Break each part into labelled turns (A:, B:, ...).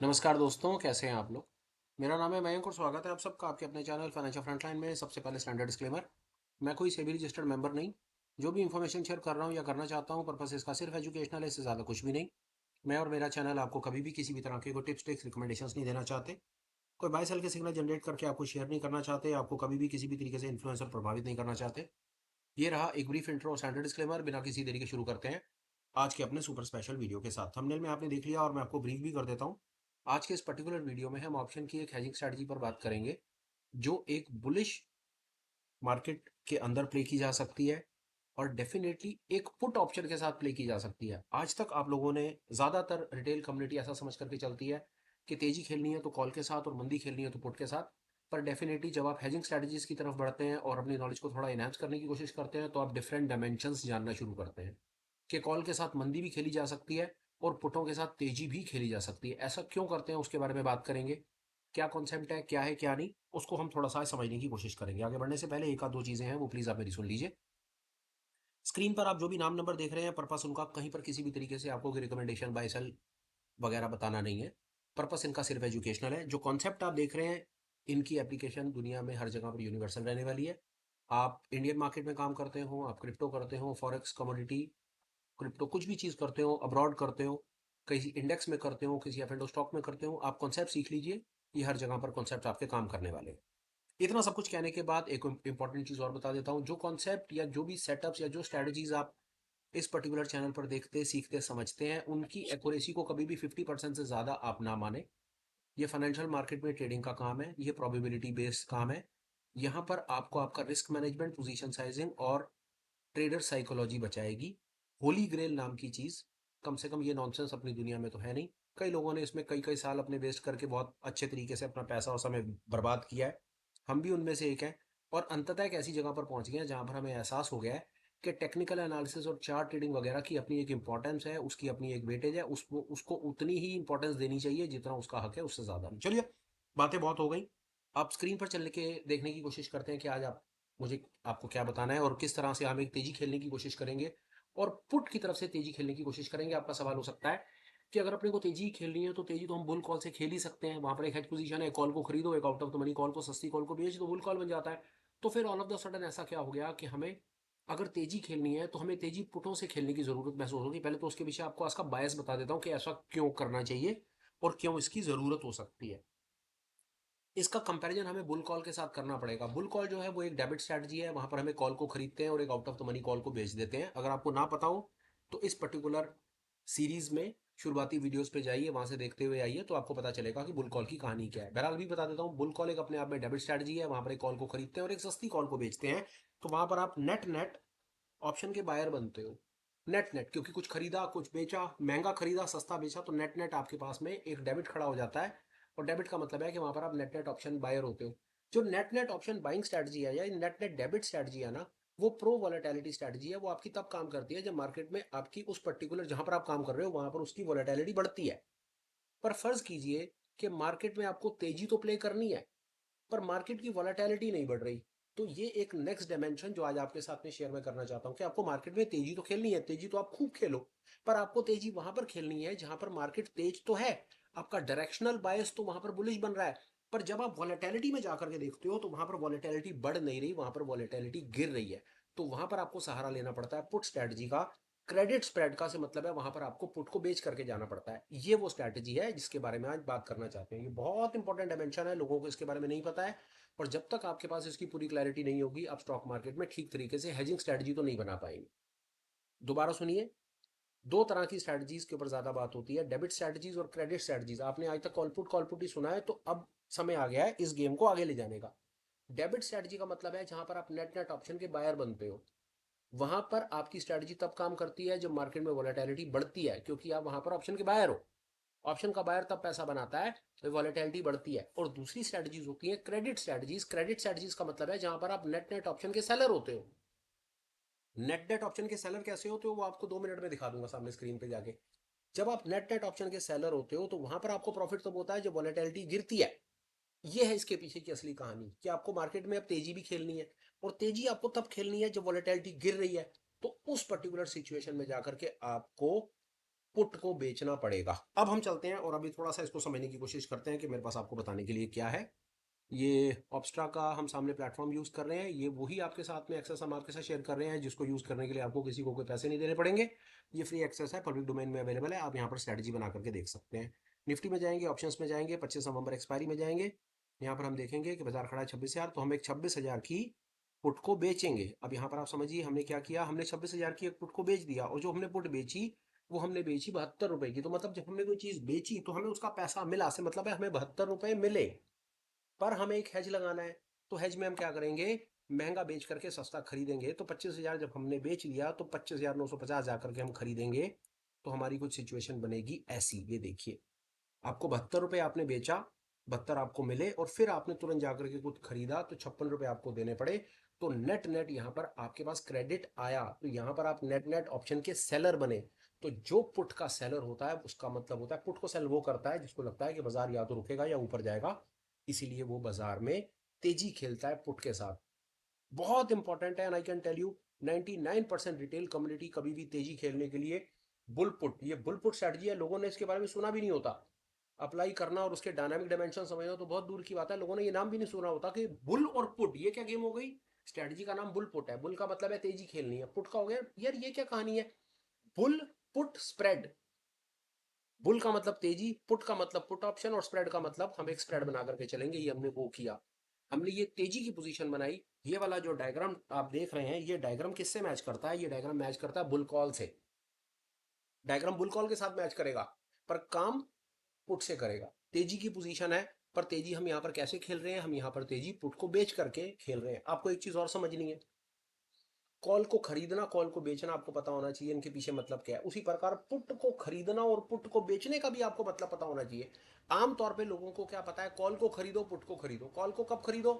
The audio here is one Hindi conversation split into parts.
A: नमस्कार दोस्तों, कैसे हैं आप लोग। मेरा नाम है मयंक और स्वागत है आप सबका आपके अपने चैनल फाइनेंशियल फ्रंटलाइन में। सबसे पहले स्टैंडर्ड डिस्क्लेमर, मैं कोई सेबी रजिस्टर्ड मेंबर नहीं। जो भी इन्फॉर्मेशन शेयर कर रहा हूँ या करना चाहता हूँ, पर्पस इसका सिर्फ एजुकेशनल है, इससे ज़्यादा कुछ भी नहीं। मैं और मेरा चैनल आपको कभी भी किसी भी तरह के कोई टिप्स टिक्स रिकमेंडेशंस नहीं देना चाहते। कोई बाय सेल के सिग्नल जनरेट करके आपको शेयर नहीं करना चाहते, आपको कभी भी किसी भी तरीके से इन्फ्लुएंस और प्रभावित नहीं करना चाहते। ये रहा एक ब्रीफ इंट्रो और स्टैंडर्ड डिस्क्लेमर। बिना किसी देरी के शुरू करते हैं आज के अपने सुपर स्पेशल वीडियो के साथ। थंबनेल में आपने देख लिया और मैं आपको ब्रीफ भी कर देता हूँ। आज के इस पर्टिकुलर वीडियो में हम ऑप्शन की एक हेजिंग स्ट्रेटजी पर बात करेंगे, जो एक बुलिश मार्केट के अंदर प्ले की जा सकती है और डेफिनेटली एक पुट ऑप्शन के साथ प्ले की जा सकती है। आज तक आप लोगों ने, ज्यादातर रिटेल कम्युनिटी ऐसा समझ करके चलती है कि तेजी खेलनी है तो कॉल के साथ और मंदी खेलनी है तो पुट के साथ। पर डेफिनेटली जब आप हेजिंग स्ट्रेटजीज की तरफ बढ़ते हैं और अपनी नॉलेज को थोड़ा इनहेंस करने की कोशिश करते हैं, तो आप डिफरेंट डायमेंशंस जानना शुरू करते हैं कि कॉल के साथ मंदी भी खेली जा सकती है और पुटों के साथ तेजी भी खेली जा सकती है। ऐसा क्यों करते हैं उसके बारे में बात करेंगे। क्या कॉन्सेप्ट है, क्या है क्या नहीं, उसको हम थोड़ा सा समझने की कोशिश करेंगे। आगे बढ़ने से पहले एक आध दो चीजें हैं, वो प्लीज आप मेरी सुन लीजिए। स्क्रीन पर आप जो भी नाम नंबर देख रहे हैं, पर्पस उनका कहीं पर किसी भी तरीके से आपको रिकमेंडेशन बाय सेल वगैरह बताना नहीं है। पर्पस इनका सिर्फ एजुकेशनल है। जो कॉन्सेप्ट आप देख रहे हैं, इनकी एप्लीकेशन दुनिया में हर जगह पर यूनिवर्सल रहने वाली है। आप इंडियन मार्केट में काम करते हो, आप क्रिप्टो करते हो, फॉरेक्स, कमोडिटी, क्रिप्टो, कुछ भी चीज करते हो, अब्रॉड करते हो, किसी इंडेक्स में करते हो, किसी एफ एंड स्टॉक में करते हो, आप कॉन्सेप्ट सीख लीजिए। ये हर जगह पर कॉन्सेप्ट आपके काम करने वाले हैं। इतना सब कुछ कहने के बाद एक इंपॉर्टेंट चीज और बता देता हूँ। जो कॉन्सेप्ट या जो भी सेटअप्स या जो स्ट्रेटजीज आप इस पर्टिकुलर चैनल पर देखते, सीखते, समझते हैं, उनकी एक्यूरेसी को कभी भी 50% से ज्यादा आप ना माने। ये फाइनेंशियल मार्केट में ट्रेडिंग का काम है, ये प्रोबेबिलिटी बेस्ड काम है। यहाँ पर आपको आपका रिस्क मैनेजमेंट, पोजीशन साइजिंग और ट्रेडर साइकोलॉजी बचाएगी। होली ग्रेल नाम की चीज, कम से कम ये नॉनसेंस अपनी दुनिया में तो है नहीं। कई लोगों ने इसमें कई कई साल अपने वेस्ट करके बहुत अच्छे तरीके से अपना पैसा और समय बर्बाद किया है। हम भी उनमें से एक हैं। और अंततः एक ऐसी जगह पर पहुंच गए हैं जहां पर हमें एहसास हो गया है कि टेक्निकल एनालिसिस और चार्ट ट्रेडिंग वगैरह की अपनी एक इंपॉर्टेंस है, उसकी अपनी एक वेटेज है, उसको उसको उतनी ही इंपॉर्टेंस देनी चाहिए जितना उसका हक है, उससे ज्यादा नहीं। चलिए, बातें बहुत हो गई। आप स्क्रीन पर चल के देखने की कोशिश करते हैं कि आज आप मुझे आपको क्या बताना है और किस तरह से हम एक तेजी खेलने की कोशिश करेंगे और पुट की तरफ से तेजी खेलने की कोशिश करेंगे। आपका सवाल हो सकता है कि अगर अपने को तेजी खेलनी है तो तेजी तो हम बुल कॉल से खेल ही सकते हैं। वहां पर एक हेज पोजीशन है, कॉल को खरीदो, एक out of the money call को, सस्ती कॉल को बेच दो, बुल कॉल बन जाता है। तो फिर ऑल ऑफ द सडन ऐसा क्या हो गया कि हमें अगर तेजी खेलनी है तो हमें तेजी पुटों से खेलने की जरूरत महसूस होगी। पहले तो उसके पीछे आपको इसका बायस बता देता हूँ कि ऐसा क्यों करना चाहिए और क्यों इसकी जरूरत हो सकती है। इसका कंपैरिजन हमें बुल कॉल के साथ करना पड़ेगा। बुल कॉल जो है वो एक डेबिट स्ट्रैटेजी है, वहां पर हमें कॉल को खरीदते हैं और एक out of the money call को बेच देते हैं। अगर आपको ना पता हो तो इस पर्टिकुलर सीरीज में शुरुआती वीडियोस पे जाइए, वहां से देखते हुए आइए, तो आपको पता चलेगा कि बुल कॉल की कहानी क्या है। बहरहाल भी बता देता हूँ, बुल कॉल एक अपने आप में डेबिट स्ट्रैटेजी है। वहां पर एक कॉल को खरीदते हैं और एक सस्ती कॉल को बेचते हैं। तो वहां पर आप नेट नेट ऑप्शन के बायर बनते हो। नेट नेट, क्योंकि कुछ खरीदा, कुछ बेचा, महंगा खरीदा, सस्ता बेचा, तो नेट नेट आपके पास में एक डेबिट खड़ा हो जाता है। और डेबिट का मतलब है कि वहां पर आप नेट नेट ऑप्शन बायर होते हो। जो net net option buying strategy है या नेट नेट डेबिट स्ट्रेटजी है ना, वो प्रो वॉलेटिलिटी स्ट्रेटजी है। वो आपकी तब काम करती है जब मार्केट में आपकी उस पर्टिकुलर जहां पर आप काम कर रहे हो वहां पर उसकी वॉलेटिलिटी बढ़ती है। पर फर्ज कीजिए कि मार्केट में आपको तेजी तो प्ले करनी है, पर मार्केट की वॉलेटिलिटी नहीं बढ़ रही। तो ये एक नेक्स्ट डायमेंशन जो आज आपके साथ में शेयर में करना चाहता हूं कि आपको मार्केट में तेजी तो खेलनी है, तेजी तो आप खूब खेलो, पर आपको तेजी वहां पर खेलनी है जहां पर मार्केट तेज तो है, आपका डायरेक्शनल बायस तो वहां पर बुलिश बन रहा है। पर जब आप वॉलेटिलिटी में जाकर के देखते हो तो वहां पर वॉलेटिलिटी बढ़ नहीं रही, वहां पर वॉलेटिलिटी गिर रही है। तो वहां पर आपको सहारा लेना पड़ता है पुट स्ट्रेटजी का। क्रेडिट स्प्रेड का से मतलब है वहां पर आपको पुट को बेच करके जाना पड़ता है। ये वो स्ट्रेटजी है जिसके बारे में आज बात करना चाहते हैं। ये बहुत इंपॉर्टेंट डायमेंशन है, लोगों को इसके बारे में नहीं पता है। और जब तक आपके पास इसकी पूरी क्लैरिटी नहीं होगी, आप स्टॉक मार्केट में ठीक तरीके से हेजिंग स्ट्रेटजी तो नहीं बना पाएंगे। दोबारा सुनिए, दो तरह की स्ट्रेटजीज के ऊपर ज्यादा बात होती है, डेबिट स्ट्रेटजीज और क्रेडिट स्ट्रेटजीज। आपने आज तक कॉलपुट ही सुना है, तो अब समय आ गया है इस गेम को आगे ले जाने का। डेबिट स्ट्रेटजी का मतलब है जहां पर आप नेट नेट ऑप्शन के बायर बनते हो। वहां पर आपकी स्ट्रेटजी तब काम करती है जब मार्केट में वॉलेटिलिटी बढ़ती है, क्योंकि आप वहां पर ऑप्शन के बायर हो। ऑप्शन का बायर तब पैसा बनाता है जब वॉलेटिलिटी बढ़ती है। और दूसरी स्ट्रेटजीज होती है क्रेडिट स्ट्रेटजीज। क्रेडिट स्ट्रेटजीज का मतलब है जहां पर आप नेट नेट ऑप्शन के सेलर होते हो। नेट नेट ऑप्शन के सेलर कैसे होते हो वो आपको 2 मिनट में दिखा दूंगा सामने स्क्रीन पे जाके। जब आप नेट नेट ऑप्शन के सेलर होते हो तो वहां पर आपको प्रॉफिट तब होता है जब वॉलेटिलिटी गिरती है। ये है इसके पीछे की असली कहानी कि आपको मार्केट में अब तेजी भी खेलनी है, और तेजी आपको तब खेलनी है जब वॉलेटिलिटी गिर रही है। तो उस पर्टिकुलर सिचुएशन में जाकर के आपको पुट को बेचना पड़ेगा। अब हम चलते हैं और अभी थोड़ा सा इसको समझने की कोशिश करते हैं कि मेरे पास आपको बताने के लिए क्या है। ये ऑब्स्ट्रा का हम सामने प्लेटफॉर्म यूज़ कर रहे हैं, ये वही आपके साथ में एक्सेस हम आपके साथ शेयर कर रहे हैं जिसको यूज़ करने के लिए आपको किसी को कोई पैसे नहीं देने पड़ेंगे। ये फ्री एक्सेस है, पब्लिक डोमेन में अवेलेबल है, आप यहाँ पर स्ट्रैटेजी बना करके देख सकते हैं। निफ्टी में जाएंगे, ऑप्शंस में जाएंगे, 25 नवंबर एक्सपायरी में जाएंगे। यहाँ पर हम देखेंगे कि बाजार खड़ा है 26,000, तो हम एक 26,000 की पुट को बेचेंगे। अब यहाँ पर आप समझिए हमने क्या किया, हमने 26,000 की एक पुट को बेच दिया, और जो हमने पुट बेची वो हमने बेची 72 रुपए की। तो मतलब जब हमने कोई चीज़ बेची तो हमें उसका पैसा मिला, से मतलब है हमें 72 रुपए मिले। पर हमें एक हेज लगाना है, तो हेज में हम क्या करेंगे, महंगा बेच करके सस्ता खरीदेंगे। तो 25,000 जब हमने बेच लिया तो 25,950 जा करके हम खरीदेंगे। तो हमारी कुछ सिचुएशन बनेगी ऐसी, ये देखिए, आपको 72 रुपये आपने बेचा, 72 आपको मिले, और फिर आपने तुरंत जाकर के कुछ खरीदा तो 56 रुपये आपको देने पड़े। तो नेट नेट यहाँ पर आपके पास क्रेडिट आया, तो यहाँ पर आप नेट नेट ऑप्शन के सेलर बने। तो जो पुट का सेलर होता है उसका मतलब होता है, पुट को सेल वो करता है जिसको लगता है कि बाजार या तो रुकेगा या ऊपर जाएगा, इसीलिए वो बाजार में तेजी खेलता है पुट के साथ। बहुत इंपॉर्टेंट है, and I can tell you 99% retail community कभी भी तेजी खेलने के लिए बुल पुट, ये बुल पुट स्ट्रेटजी है, लोगों ने इसके बारे में सुना भी नहीं होता। अप्लाई करना और उसके डायनामिक डायमेंशन समझना तो बहुत दूर की बात है, लोगों ने ये नाम भी नहीं सुना होता कि बुल और पुट ये क्या गेम हो गई। स्ट्रेटजी का नाम बुल पुट है, बुल का मतलब है तेजी खेलनी है, पुट का हो गया यार ये क्या कहानी है। बुल पुट स्प्रेड, बुल का मतलब तेजी, पुट का मतलब पुट ऑप्शन, और स्प्रेड का मतलब हम एक स्प्रेड बना करके चलेंगे। ये हमने वो किया, हमने ये तेजी की पोजीशन बनाई। ये वाला जो डायग्राम आप देख रहे हैं, ये डायग्राम किससे मैच करता है, ये डायग्राम मैच करता है बुल कॉल से। डायग्राम बुल कॉल के साथ मैच करेगा, पर काम पुट से करेगा। तेजी की पोजीशन है, पर तेजी हम यहाँ पर कैसे खेल रहे हैं, हम यहाँ पर तेजी पुट को बेच करके खेल रहे हैं। आपको एक चीज और समझनी है, कॉल को खरीदना कॉल को बेचना आपको पता होना चाहिए, इनके पीछे मतलब क्या है। उसी प्रकार पुट को खरीदना और पुट को बेचने का भी आपको मतलब पता होना चाहिए। आमतौर पे लोगों को क्या पता है, कॉल को खरीदो पुट को खरीदो। कॉल को कब खरीदो,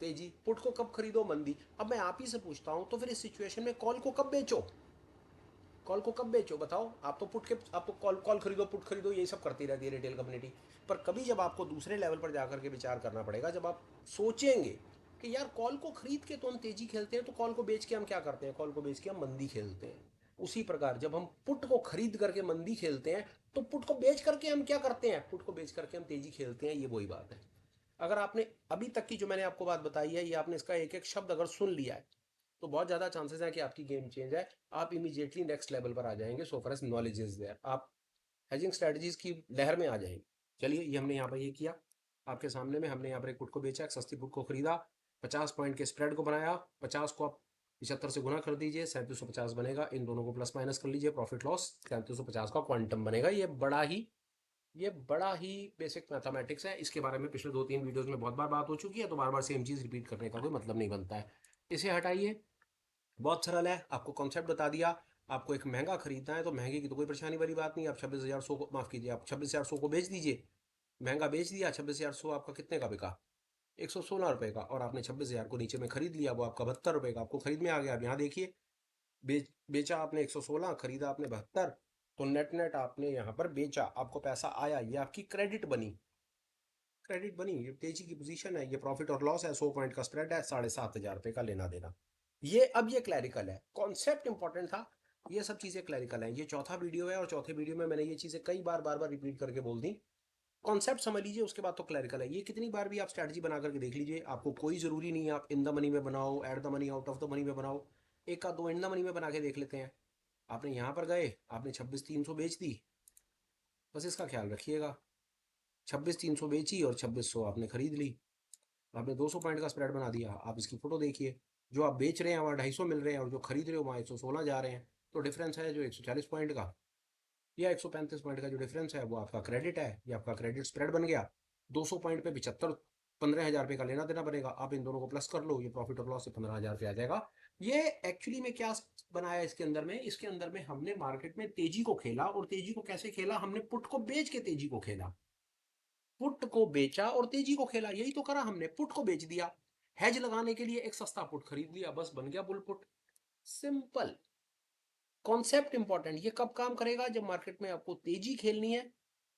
A: तेजी, पुट को कब खरीदो, मंदी। अब मैं आप ही से पूछता हूं, तो फिर इस सिचुएशन में कॉल को कब बेचो, कॉल को कब बेचो बताओ। आप तो पुट के, आपको कॉल कॉल खरीदो पुट खरीदो यही सब करती रहती है रिटेल कम्युनिटी। पर कभी जब आपको दूसरे लेवल पर जाकर के विचार करना पड़ेगा, जब आप सोचेंगे कि यार कॉल को खरीद के तो हम तेजी खेलते हैं, तो कॉल को बेच के हम क्या करते हैं, कॉल को बेच के हम मंदी खेलते हैं। उसी प्रकार जब हम पुट को खरीद करके मंदी खेलते हैं, तो पुट को बेच करके हम क्या करते हैं, पुट को बेच करके हम तेजी खेलते हैं। ये वही बात है। अगर आपने अभी तक की जो मैंने आपको बात बताई है, ये आपने इसका एक एक शब्द अगर सुन लिया है, तो बहुत ज़्यादा चांसेस है कि आपकी गेम चेंज है। आप इमीडिएटली नेक्स्ट लेवल पर आ जाएंगे, so far as knowledge is there, आप हेजिंग स्ट्रेटजीज की लहर में आ जाएंगे। चलिए, ये हमने यहाँ पर ये किया, आपके सामने में हमने यहाँ पर एक पुट को बेचा, एक सस्ती पुट को खरीदा, 50 पॉइंट के स्प्रेड को बनाया, 50 को आप 75 से गुना कर दीजिए, 3750 बनेगा। इन दोनों को प्लस माइनस कर लीजिए, प्रॉफिट लॉस 3750 का क्वांटम बनेगा। ये बड़ा ही बेसिक मैथमेटिक्स है, इसके बारे में पिछले 2-3 वीडियोस में बहुत बार बात हो चुकी है, तो बार बार सेम चीज़ रिपीट करने का कोई मतलब नहीं बनता है। इसे हटाइए, बहुत सरल है, आपको कॉन्सेप्ट बता दिया। आपको एक महंगा खरीदना है तो महंगे की तो कोई परेशानी वाली बात नहीं, आप 26,100 को, माफ़ कीजिए, आप 26,100 को बेच दीजिए। महंगा बेच दिया, 26,100 आपका कितने का बिका, 116 रुपये का, और आपने 26,000 को नीचे में खरीद लिया, वो आपका 72 रुपये का आपको खरीद में आ गया। अब यहाँ देखिए, बेचा आपने 116, खरीदा आपने 72, तो नेट नेट आपने यहाँ पर बेचा, आपको पैसा आया, ये आपकी क्रेडिट बनी। क्रेडिट बनी, ये तेजी की पोजीशन है, ये प्रॉफिट और लॉस है, 100 पॉइंट का स्प्रेड है, 7,500 का लेना देना। ये अब ये क्लैरिकल है, कॉन्सेप्ट इंपॉर्टेंट था, ये सब चीज़ें क्लैरिकल हैं। ये चौथा वीडियो है, और चौथे वीडियो में मैंने ये चीज़ें कई बार बार बार रिपीट करके बोल दी। कॉन्सेप्ट समझ लीजिए, उसके बाद तो क्लैरिकल है। ये कितनी बार भी आप स्ट्रैटेजी बना करके देख लीजिए, आपको कोई ज़रूरी नहीं है आप इन द मनी में बनाओ, at the money, out of the money में बनाओ। एक का दो इन द मनी में बना के देख लेते हैं। आपने यहाँ पर गए, आपने 26,300 बेच दी, बस इसका ख्याल रखिएगा, 26,300 बेची और 2600 आपने खरीद ली। आपने 200 पॉइंट का स्प्रेड बना दिया। आप इसकी फोटो देखिए, जो आप बेच रहे हैं वहाँ 250 मिल रहे हैं, और जो खरीद रहे हो वहाँ 116 जा रहे हैं। तो डिफरेंस है जो 140 पॉइंट का या 135 पॉइंट का जो डिफरेंस है, वो आपका क्रेडिट है, ये आपका क्रेडिट स्प्रेड बन गया। 200 पॉइंट पे 75, 15,000 रुपये का लेना देना बनेगा। आप इन दोनों को प्लस कर लो, ये प्रॉफिट और लॉस से 15,000 रुपये आ जाएगा। ये एक्चुअली में क्या बनाया इसके अंदर में, इसके अंदर में हमने मार्केट में तेजी को खेला, और तेजी को कैसे खेला, हमने पुट को बेच के तेजी को खेला। पुट को बेचा और तेजी को खेला, यही तो करा हमने, पुट को बेच दिया, हेज लगाने के लिए एक सस्ता पुट खरीद लिया, बस बन गया bull put. Simple concept important. ये कब काम करेगा, जब मार्केट में आपको तेजी खेलनी है।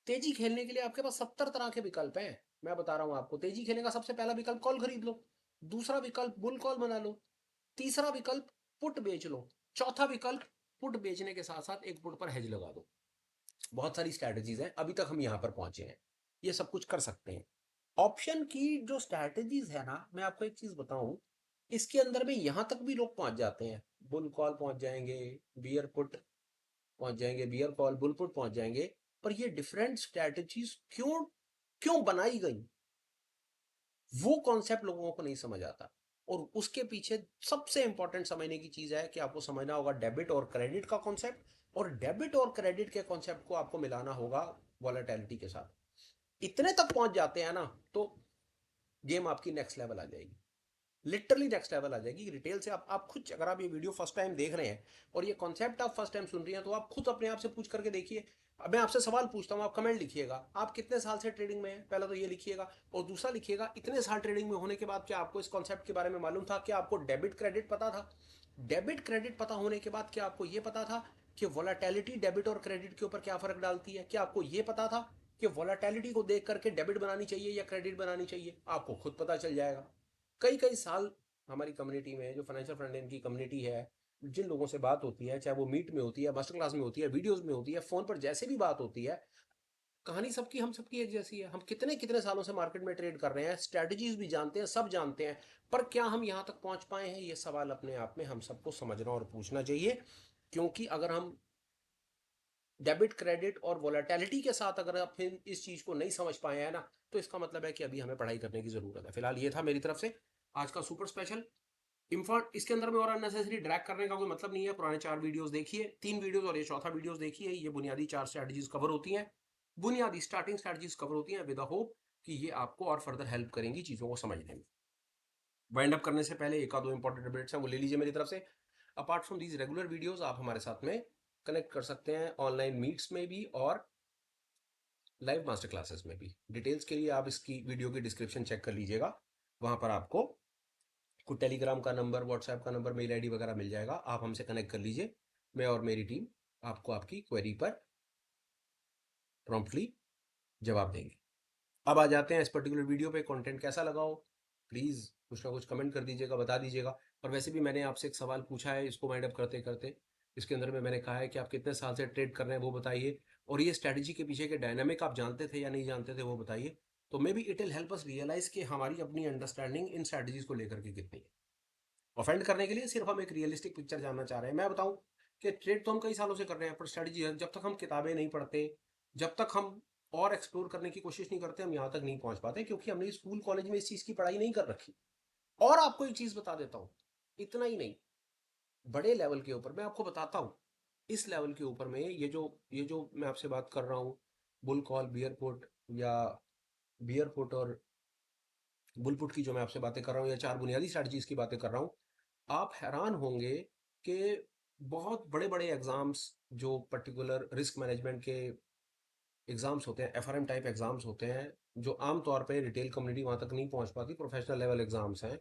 A: तेजी खेलने के लिए आपके पास 70 तरह के विकल्प हैं। मैं बता रहा हूं आपको, तेजी खेलने का सबसे पहला विकल्प कॉल खरीद लो, दूसरा विकल्प बुल कॉल बना लो, तीसरा विकल्प पुट बेच लो, चौथा विकल्प पुट बेचने के साथ साथ एक पुट पर हेज लगा दो। बहुत सारी स्ट्रैटेजीज हैं, अभी तक हम यहाँ पर पहुंचे हैं, ये सब कुछ कर सकते हैं। ऑप्शन की जो स्ट्रैटेजीज है ना, मैं आपको एक चीज बताऊं, इसके अंदर में यहाँ तक भी लोग पहुंच जाते हैं, बुल कॉल पहुंच जाएंगे, बियर पुट पहुंच जाएंगे, बियर कॉल बुल पुट पहुंच जाएंगे। पर ये डिफरेंट स्ट्रैटेजीज क्यों क्यों बनाई गई, वो कॉन्सेप्ट लोगों को नहीं समझ आता। और उसके पीछे सबसे इंपॉर्टेंट समझने की चीज है कि आपको समझना होगा डेबिट और क्रेडिट का कॉन्सेप्ट, और डेबिट और क्रेडिट के कॉन्सेप्ट को आपको मिलाना होगा वॉलेटिलिटी के साथ। इतने तक पहुंच जाते हैं ना, तो गेम आपकी नेक्स्ट लेवल आ जाएगी, लिटरली नेक्स्ट लेवल आ जाएगी। रिटेल से आप खुद, अगर आप ये वीडियो फर्स्ट टाइम देख रहे हैं और ये कॉन्सेप्ट आप फर्स्ट टाइम सुन रही हैं, तो आप खुद अपने आप से पूछ करके देखिए। अब मैं आपसे सवाल पूछता हूँ, आप कमेंट लिखिएगा, आप कितने साल से ट्रेडिंग में हैं, पहला तो ये लिखिएगा। और दूसरा लिखिएगा, इतने साल ट्रेडिंग में होने के बाद क्या आपको इस कॉन्सेप्ट के बारे में मालूम था? क्या आपको डेबिट क्रेडिट पता था? डेबिट क्रेडिट पता होने के बाद क्या आपको ये पता था कि वोलाटिलिटी डेबिट और क्रेडिट के ऊपर क्या फर्क डालती है? क्या आपको ये पता था कि वोलाटिलिटी को देख करके डेबिट बनानी चाहिए या क्रेडिट बनानी चाहिए? आपको खुद पता चल जाएगा। कई कई साल हमारी कम्युनिटी में, जो फाइनेंशियल फ्रंट एंड की कम्युनिटी है, जिन लोगों से बात होती है, चाहे वो मीट में होती है, मास्टर क्लास में होती है, वीडियोस में होती है, फोन पर जैसे भी बात होती है, कहानी सबकी हम सबकी एक जैसी है। हम कितने कितने सालों से मार्केट में ट्रेड कर रहे हैं, स्ट्रेटजीज भी जानते हैं, सब जानते हैं, पर क्या हम यहाँ तक पहुंच पाए हैं? ये सवाल अपने आप में हम सबको समझना और पूछना चाहिए। क्योंकि अगर हम डेबिट क्रेडिट और वोलेटिलिटी के साथ अगर आप फिर इस चीज को नहीं समझ पाए हैं ना, तो इसका मतलब है कि अभी हमें पढ़ाई करने की जरूरत है। फिलहाल ये था मेरी तरफ से आज का सुपर स्पेशल इन्फॉर्म। इसके अंदर में और अननेसेसरी ड्रैग करने का कोई मतलब नहीं है। पुराने 4 वीडियोस देखिए, 3 वीडियोस और ये चौथा वीडियोस देखिए। ये बुनियादी 4 स्ट्रैटेजीज कवर होती हैं, बुनियादी स्टार्टिंग स्ट्रैटेजीज कवर होती हैं, विद द होप कि ये आपको और फर्दर हेल्प करेंगी चीज़ों को समझने में। वाइंड अप करने से पहले एक आध दो इंपॉर्टेंट अपडेट्स हैं, वो ले लीजिए मेरी तरफ से। Apart from these regular videos, आप हमारे साथ में कनेक्ट कर सकते हैं ऑनलाइन मीट्स में भी और लाइव मास्टर क्लासेस में भी। डिटेल्स के लिए आप इसकी वीडियो की डिस्क्रिप्शन चेक कर लीजिएगा, वहां पर आपको कुछ टेलीग्राम का नंबर, व्हाट्सएप का नंबर, मेल आईडी वगैरह मिल जाएगा। आप हमसे कनेक्ट कर लीजिए, मैं और मेरी टीम आपको आपकी क्वेरी पर प्रॉम्प्टली जवाब देंगे। अब आ जाते हैं इस पर्टिकुलर वीडियो पे। कंटेंट कैसा लगा हो, प्लीज़ कुछ ना कुछ कमेंट कर दीजिएगा, बता दीजिएगा। और वैसे भी मैंने आपसे एक सवाल पूछा है, इसको वाइंड अप करते करते इसके अंदर में मैंने कहा है कि आप कितने साल से ट्रेड कर रहे हैं वो बताइए, और ये स्ट्रैटेजी के पीछे के डायनामिक आप जानते थे या नहीं जानते थे वो बताइए। तो maybe it will help us realise कि हमारी अपनी अंडरस्टैंडिंग इन स्ट्रैटेजीज को लेकर के कितनी है। ऑफेंड करने के लिए सिर्फ हम एक रियलिस्टिक पिक्चर जानना चाह रहे हैं। मैं बताऊं कि ट्रेड तो हम कई सालों से कर रहे हैं, पर स्ट्रेटजी जब तक हम किताबें नहीं पढ़ते, जब तक हम और एक्सप्लोर करने की कोशिश नहीं करते, हम यहाँ तक नहीं पहुंच पाते, क्योंकि हमने स्कूल कॉलेज में इस चीज़ की पढ़ाई नहीं कर रखी। और आपको एक चीज़ बता देता हूँ, इतना ही नहीं, बड़े लेवल के ऊपर मैं आपको बताता हूँ, इस लेवल के ऊपर में ये जो मैं आपसे बात कर रहा हूँ, बुल कॉल, बियर पुट, या बियर पुट और बुल पुट की जो मैं आपसे बातें कर रहा हूँ, या 4 बुनियादी स्ट्रैटेजीज की बातें कर रहा हूँ, आप हैरान होंगे कि बहुत बड़े बड़े एग्जाम्स, जो पर्टिकुलर रिस्क मैनेजमेंट के एग्जाम्स होते हैं, एफआरएम टाइप एग्जाम्स होते हैं, जो आमतौर पे रिटेल कम्युनिटी वहां तक नहीं पहुंच पाती, प्रोफेशनल लेवल एग्जाम्स हैं,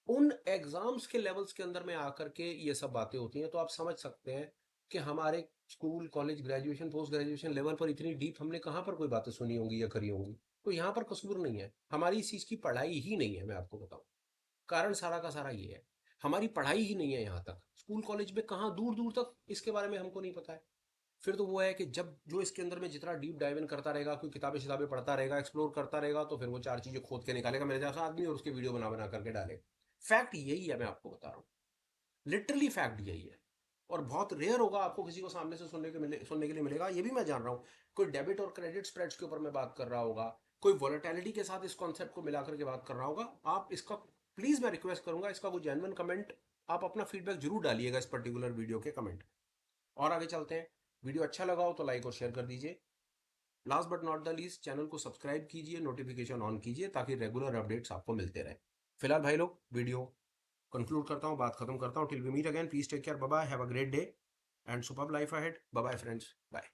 A: उन एग्जाम्स के लेवल्स के अंदर में आकर के ये सब बातें होती हैं। तो आप समझ सकते हैं कि हमारे school college graduation post graduation level पर इतनी डीप हमने कहाँ पर कोई बातें सुनी होंगी या करी होंगी। तो यहाँ पर कसूर नहीं है, हमारी इस चीज़ की पढ़ाई ही नहीं है। मैं आपको बताऊँ, कारण सारा का सारा ये है, हमारी पढ़ाई ही नहीं है। यहाँ तक स्कूल कॉलेज में कहाँ, दूर दूर तक इसके बारे में हमको नहीं पता है। फिर तो वो है कि जब जो इसके अंदर में जितना डीप डाइव इन करता रहेगा, कोई किताबें शिताबें पढ़ता रहेगा, एक्सप्लोर करता रहेगा, तो फिर वो 4 चीजें खोद के निकालेगा मेरे जैसा आदमी, और उसके वीडियो बना बना करके डालेगा। फैक्ट यही है, मैं आपको बता रहा हूँ, लिटरली फैक्ट यही है। और बहुत रेयर होगा आपको किसी को सामने से सुनने के लिए मिलेगा, ये भी मैं जान रहा हूँ। कोई डेबिट और क्रेडिट स्प्रेड्स के ऊपर मैं बात कर रहा होगा, कोई वॉलेटिलिटी के साथ इस कॉन्सेप्ट को मिलाकर के बात कर रहा होगा। आप इसका प्लीज, मैं रिक्वेस्ट करूंगा, इसका कोई जेन्युइन कमेंट, आप अपना फीडबैक जरूर डालिएगा इस पर्टिकुलर वीडियो के कमेंट। और आगे चलते हैं। वीडियो अच्छा लगा हो तो लाइक और शेयर कर दीजिए। Last but not the least, channel को सब्सक्राइब कीजिए, नोटिफिकेशन ऑन कीजिए, ताकि रेगुलर अपडेट्स आपको मिलते रहे। फिलहाल भाई लोग, वीडियो कंक्लूड करता हूँ, बात खत्म करता हूँ। Till we meet again, please take care, bye bye, have a great day and superb life ahead. Bye bye friends, bye.